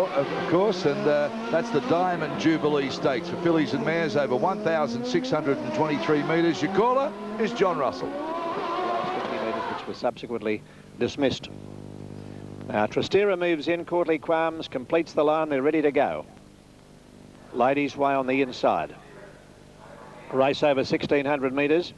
Of course, and that's the Diamond Jubilee Stakes for fillies and mares over 1,623 metres. Your caller is John Russell. Last 50 metres, which was subsequently dismissed. Now Tristera moves in, Courtly Qualms completes the line, they're ready to go. Ladies' Way on the inside. Race over 1,600 metres.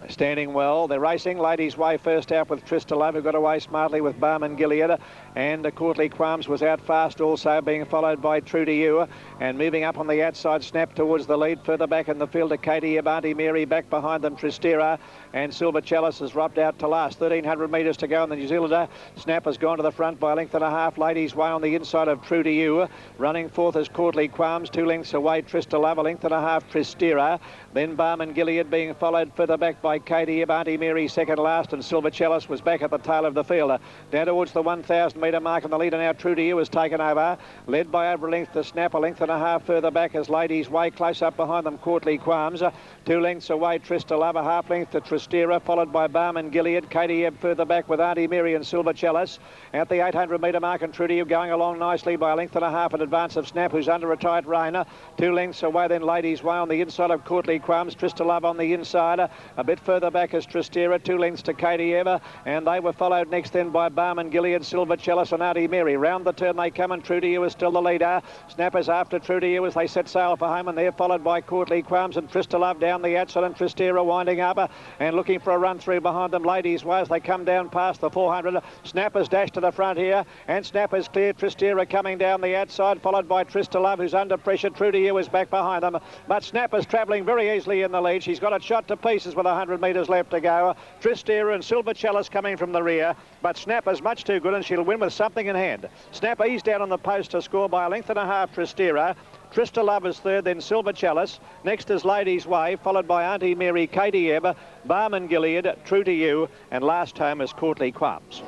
Standing well, they're racing. Ladies' Way first out with Tristalove, who got away smartly with Barman Gilead, and Courtly Qualms was out fast also, being followed by True to You, and moving up on the outside, Snap towards the lead. Further back in the field to Katie Auntie Mary, back behind them Tristera, and Silver Chalice has dropped out to last. 1,300 metres to go, and the New Zealander Snap has gone to the front by a length and a half. Ladies' Way on the inside of True to You. Running fourth is Courtly Qualms, 2 lengths away Tristalove, a length and a half Tristera, then Barman Gilead being followed further back by Katie Auntie Mary second last, and Silver Chalice was back at the tail of the field. Down towards the 1,000 metre mark, and the leader now True to You has taken over, led by over a length to Snap, a length and a half further back as Ladies' Way, close up behind them Courtly Qualms, 2 lengths away Tristalove, a half length to Tristera, followed by Barman Gilead. Katie Ebb further back with Auntie Mary and Silver Chalice at the 800 metre mark, and True to You going along nicely by a length and a half in advance of Snap, who's under a tight rein. 2 lengths away then Ladies' Way on the inside of Courtly Qualms, Tristalove on the inside, a bit further back as Tristera, 2 lengths to Katie Ever, and they were followed next then by Barman Gilead, Silver Chalice and Auntie Mary. Round the turn they come, and True to You is still the leader. Snappers after True to You as they set sail for home, and they're followed by Courtly Qualms and Tristalove down the outside, and Tristera winding up and looking for a run through behind them. Ladies' Way as they come down past the 400. Snappers dash to the front here, and Snappers clear. Tristera coming down the outside, followed by Tristalove, who's under pressure. True to You is back behind them, but Snappers travelling very easily in the lead. She's got it shot to pieces with 100 metres left to go. Tristera and Silver Chalice coming from the rear, but Snapper's much too good, and she'll win with something in hand. Snapper eased down on the post to score by a length and a half Tristera. Tristalove is third, then Silver Chalice. Next is Ladies' Way, followed by Auntie Mary, Katie Ebb, Barman Gilead, True to You, and last home is Courtly Qualms.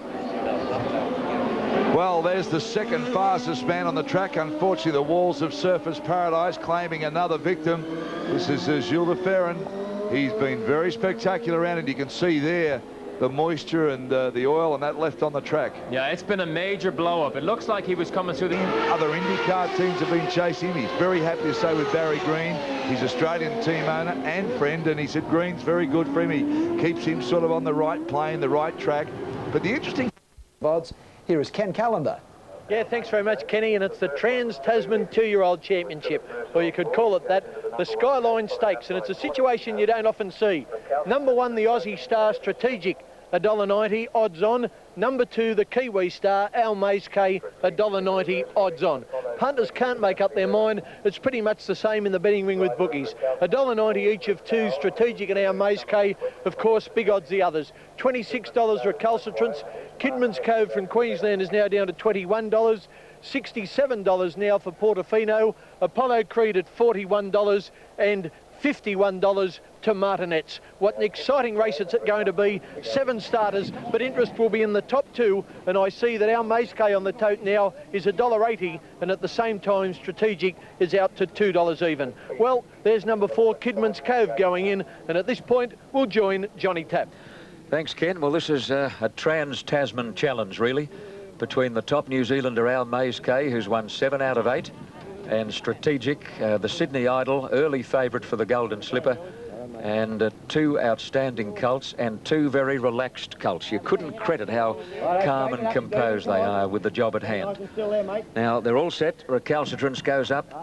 Well, there's the second fastest man on the track. Unfortunately, the walls of Surfers Paradise claiming another victim. This is Jules de Ferran. He's been very spectacular around, and you can see there the moisture and the oil and that left on the track. Yeah, it's been a major blow-up. It looks like he was coming through the... Other IndyCar teams have been chasing him. He's very happy to stay with Barry Green. He's Australian team owner and friend, and he said Green's very good for him. He keeps him sort of on the right plane, the right track. But the interesting... Odds, here is Ken Callender. Yeah, thanks very much, Kenny, and it's the Trans-Tasman 2-year-old championship, or you could call it that, the Skyline Stakes, and it's a situation you don't often see. Number 1, the Aussie Star Strategic, $1.90 odds on. Number 2, the Kiwi Star, Al Mace K, $1.90 odds on. Punters can't make up their mind. It's pretty much the same in the betting ring with bookies. $1.90 each of 2, Strategic and Al Mace K. Of course, big odds the others. $26 recalcitrants. Kidman's Cove from Queensland is now down to $21. $67 now for Portofino. Apollo Creed at $41 and $51 to Martinets. What an exciting race it's going to be. 7 starters, but interest will be in the top 2, and I see that our Mace K on the tote now is $1.80, and at the same time Strategic is out to $2 even. Well, there's number 4, Kidman's Cove going in, and at this point we'll join Johnny Tapp. Thanks, Ken. Well, this is a Trans-Tasman challenge, really, between the top New Zealander Al Mace K, who's won 7 out of 8, and Strategic, the Sydney Idol, early favourite for the Golden Slipper, and 2 outstanding colts and 2 very relaxed colts. You couldn't credit how calm and composed they are with the job at hand. Now, they're all set. Recalcitrance goes up,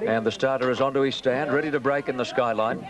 and the starter is onto his stand, ready to break in the skyline.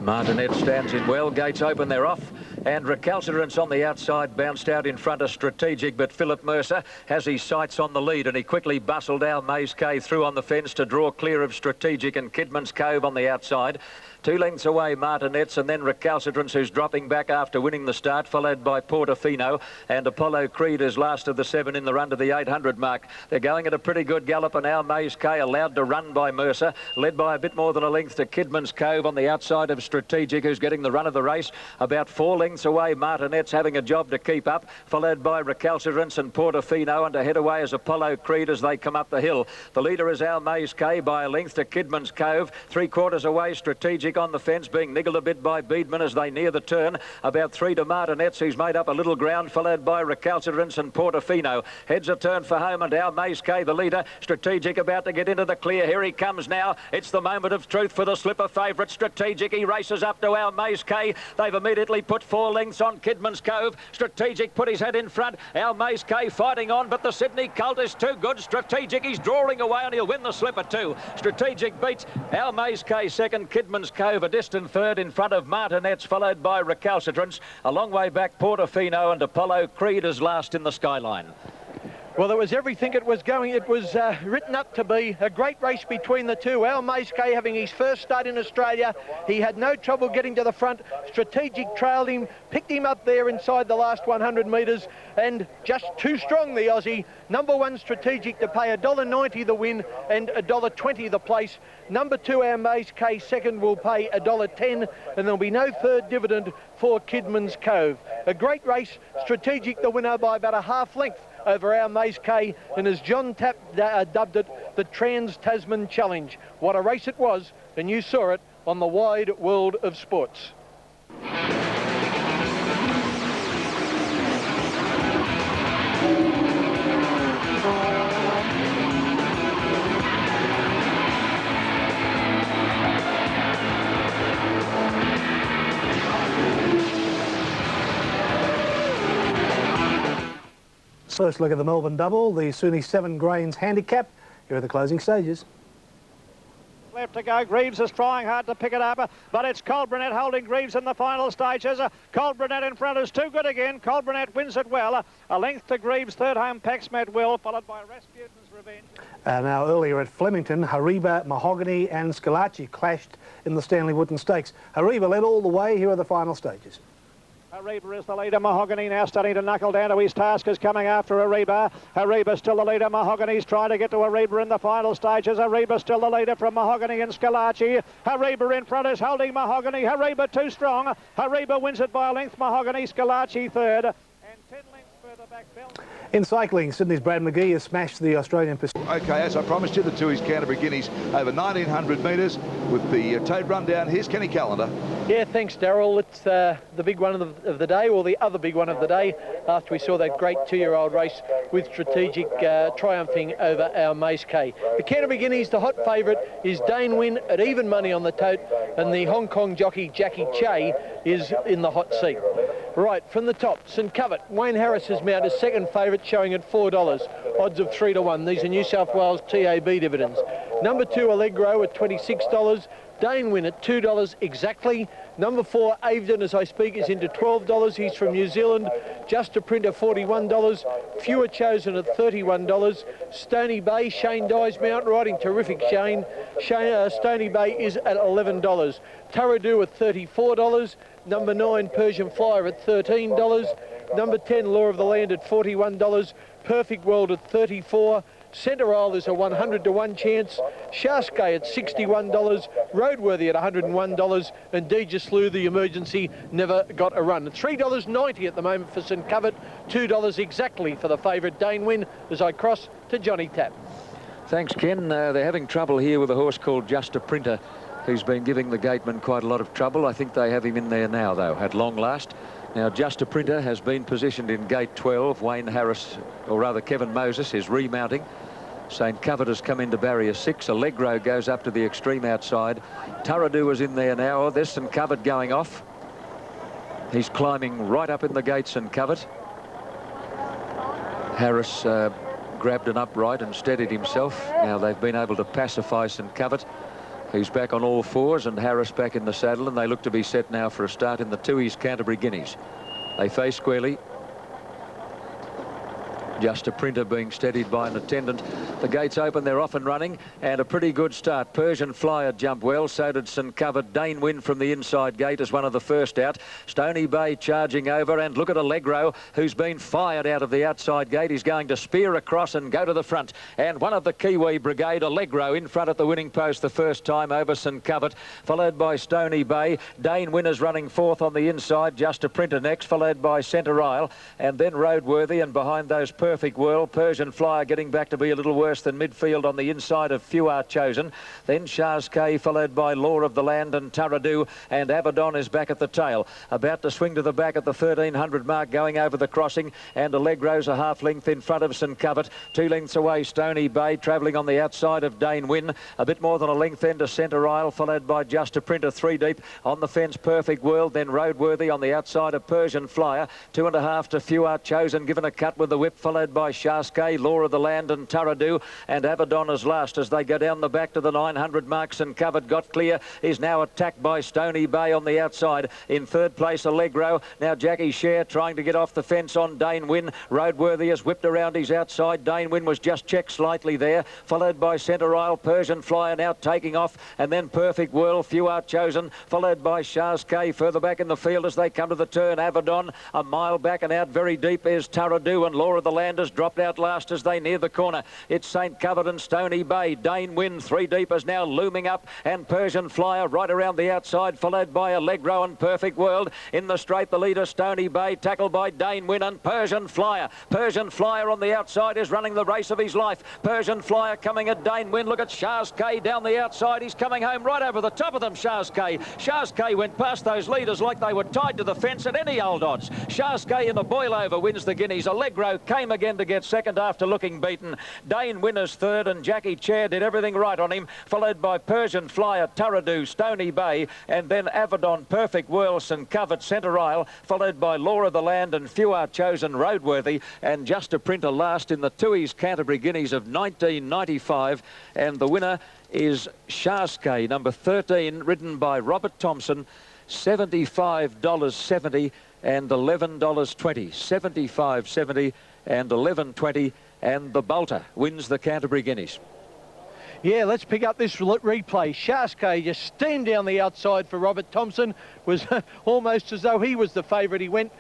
Martinet stands in well, gates open, they're off, and Recalcitrance on the outside bounced out in front of Strategic, but Philip Mercer has his sights on the lead, and he quickly bustled Al Mace K through on the fence to draw clear of Strategic and Kidman's Cove on the outside. 2 lengths away, Martinets, and then Recalcitrance, who's dropping back after winning the start, followed by Portofino, and Apollo Creed is last of the 7 in the run to the 800 mark. They're going at a pretty good gallop, and Al Mace K allowed to run by Mercer, led by a bit more than a length to Kidman's Cove on the outside of Strategic, who's getting the run of the race, about 4 lengths lengths away. Martinet's having a job to keep up, followed by Recalcitrance and Portofino, and ahead away is Apollo Creed as they come up the hill. The leader is Our Maze K by a length to Kidman's Cove. 3/4 away, Strategic on the fence, being niggled a bit by Beedman as they near the turn. About 3 to Martinet's, who's made up a little ground, followed by Recalcitrance and Portofino. Heads a turn for home, and Our Maze K, the leader. Strategic about to get into the clear. Here he comes now. It's the moment of truth for the slipper favourite, Strategic. He races up to Our Maze K. They've immediately put 4 lengths on Kidman's Cove. Strategic put his head in front. Our Maze K fighting on, but the Sydney Colt is too good. Strategic, he's drawing away, and he'll win the slipper too. Strategic beats Our Maze K second, Kidman's Cove a distant third in front of Martinet's, followed by Recalcitrance. A long way back, Portofino, and Apollo Creed is last in the skyline. Well, it was everything it was going. It was written up to be a great race between the two. Our Maze K having his first start in Australia. He had no trouble getting to the front. Strategic trailed him, picked him up there inside the last 100 metres, and just too strong, the Aussie. Number 1 Strategic to pay $1.90 the win and $1.20 the place. Number 2 Our Maze K second will pay $1.10, and there'll be no third dividend for Kidman's Cove. A great race. Strategic the winner by about a half length over Our Maze K, and as John Tapp dubbed it, the Trans-Tasman Challenge. What a race it was, and you saw it on the wide world of sports. First look at the Melbourne Double, the SUNY 7 Grains Handicap. Here are the closing stages. Left to go. Greaves is trying hard to pick it up, but it's Colt Burnett holding Greaves in the final stages. Colt Burnett in front is too good again. Colt Burnett wins it well. A length to Greaves, third home Paxmat Will, followed by Rasputin's Revenge. Now earlier at Flemington, Hariba, Mahogany and Scalacci clashed in the Stanley Wootton Stakes. Hariba led all the way. Here are the final stages. Hariba is the leader. Mahogany now starting to knuckle down to his task, is coming after Hariba. Hariba still the leader. Mahogany's trying to get to Hariba in the final stages. Hariba still the leader from Mahogany and Scalacci. Hariba in front is holding Mahogany. Hariba too strong. Hariba wins it by a length. Mahogany, Scalacci third. And 10 lengths further back, Bill. In cycling, Sydney's Brad McGee has smashed the Australian Pacific. Okay, as I promised you, the Tui's Canterbury Guineas over 1,900 metres with the tape rundown. Here's Kenny Callender. Yeah, thanks, Darryl. It's the big one of the day, or the other big one of the day, after we saw that great 2-year-old race with Strategic triumphing over Our Maze K. The Canterbury Guineas, the hot favourite, is Dane Wynn at even money on the tote, and the Hong Kong jockey Jackie Che is in the hot seat. Right, from the top, St Covert. Wayne Harris is mounted as second favourite, showing at $4. Odds of 3 to 1. These are New South Wales TAB dividends. Number 2, Allegro at $26. Dane Wynn at $2 exactly. Number 4, Avedon, as I speak, is into $12. He's from New Zealand. Just a Printer, $41. Fewer Chosen at $31. Stony Bay, Shane Dye's mount, riding terrific Shane. Stony Bay is at $11. Taradu at $34. Number 9, Persian Flyer at $13. Number 10, Law of the Land at $41. Perfect World at $34. Centre Isle is a 100 to 1 chance. Shaskay at $61. Roadworthy at $101. And Deja Slew, the emergency, never got a run. $3.90 at the moment for St Covert. $2 exactly for the favourite Dane Wynn, as I cross to Johnny Tapp. Thanks, Ken. They're having trouble here with a horse called Just a Printer, who's been giving the gateman quite a lot of trouble. I think they have him in there now, though, at long last. Now, Just a Printer has been positioned in gate 12. Wayne Harris, or rather Kevin Moses, is remounting. St Covert has come into barrier 6. Allegro goes up to the extreme outside. Taradu is in there now. Oh, there's St Covert going off. He's climbing right up in the gate, St Covert. Harris grabbed an upright and steadied himself. Now they've been able to pacify St Covert. He's back on all fours, and Harris back in the saddle, and they look to be set now for a start in the Tui's Canterbury Guineas. They face squarely. Just a Printer being steadied by an attendant. The gates open, they're off and running, and a pretty good start. Persian Flyer jumped well, so did St Covered. Dane Win from the inside gate as one of the first out. Stony Bay charging over, and look at Allegro, who's been fired out of the outside gate. He's going to spear across and go to the front. And one of the Kiwi Brigade, Allegro, in front at the winning post the first time over St Covered, followed by Stony Bay. Dane Win is running fourth on the inside. Just a Printer next, followed by Centre Isle, and then Roadworthy, and behind those Perfect World. Persian Flyer getting back to be a little worse than midfield on the inside of Few Are Chosen. Then Shazkay, followed by Law of the Land and Taradu, and Abaddon is back at the tail. About to swing to the back at the 1300 mark, going over the crossing, and Allegro's a half length in front of St Covered. 2 lengths away, Stony Bay, travelling on the outside of Dane Win. A bit more than a length then to Centre Isle, followed by Just a Printer, 3 deep. On the fence, Perfect World, then Roadworthy on the outside of Persian Flyer. 2.5 to Few Are Chosen, given a cut with the whip, followed by Shazkay, Law of the Land and Taradu, and Abaddon is last as they go down the back to the 900 marks, and Covered got clear, is now attacked by Stony Bay on the outside. In third place, Allegro. Now Jackie Share trying to get off the fence on Dane Win. Roadworthy has whipped around his outside. Dane Win was just checked slightly there, followed by Centre Isle. Persian Flyer now taking off, and then Perfect World. Few Are Chosen, followed by Shazkay further back in the field as they come to the turn. Abaddon a mile back, and out very deep is Taradu, and Law of the Land has dropped out last as they near the corner. It's St Covered and Stony Bay. Dane Win, 3 deep, is now looming up, and Persian Flyer right around the outside, followed by Allegro and Perfect World. In the straight, the leader Stony Bay, tackled by Dane Win and Persian Flyer. Persian Flyer on the outside is running the race of his life. Persian Flyer coming at Dane Win. Look at Shazkay down the outside. He's coming home right over the top of them, Shazkay. Shazkay went past those leaders like they were tied to the fence at any old odds. Shazkay in the boil over wins the Guineas. Allegro came again to get second after looking beaten. Dane Win is third, and Jackie Chair did everything right on him, followed by Persian Flyer, Taradu, Stony Bay, and then Abaddon, Perfect World, St Covered, Centre Isle, followed by Law of the Land and Few Are Chosen, Roadworthy, and Just a Printer last in the Tui's Canterbury Guineas of 1995, and the winner is Shazkay, number 13, ridden by Robert Thompson, $75.70 and $11.20, $75.70 and $11.20, and the Bolter wins the Canterbury Guineas. Yeah, let's pick up this replay. Shazkay just steamed down the outside for Robert Thompson. Was almost as though he was the favourite. He went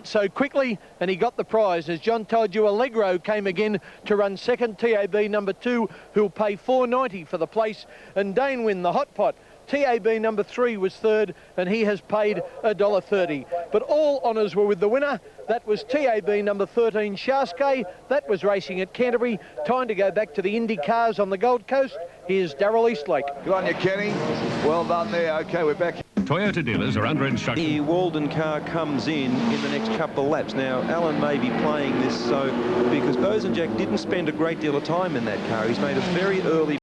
so quickly, and he got the prize. As John told you, Allegro came again to run second. TAB number 2, who'll pay $4.90 for the place. And Dane Win, the hot pot. TAB number 3 was third, and he has paid $1.30. But all honours were with the winner. That was TAB number 13, Shazkay. That was racing at Canterbury. Time to go back to the Indy cars on the Gold Coast. Here's Darryl Eastlake. Good on you, Kenny. Well done there. OK, we're back. Toyota dealers are under instruction. The Walden car comes in the next couple of laps. Now, Alan may be playing this because Bosanjak didn't spend a great deal of time in that car. He's made a very early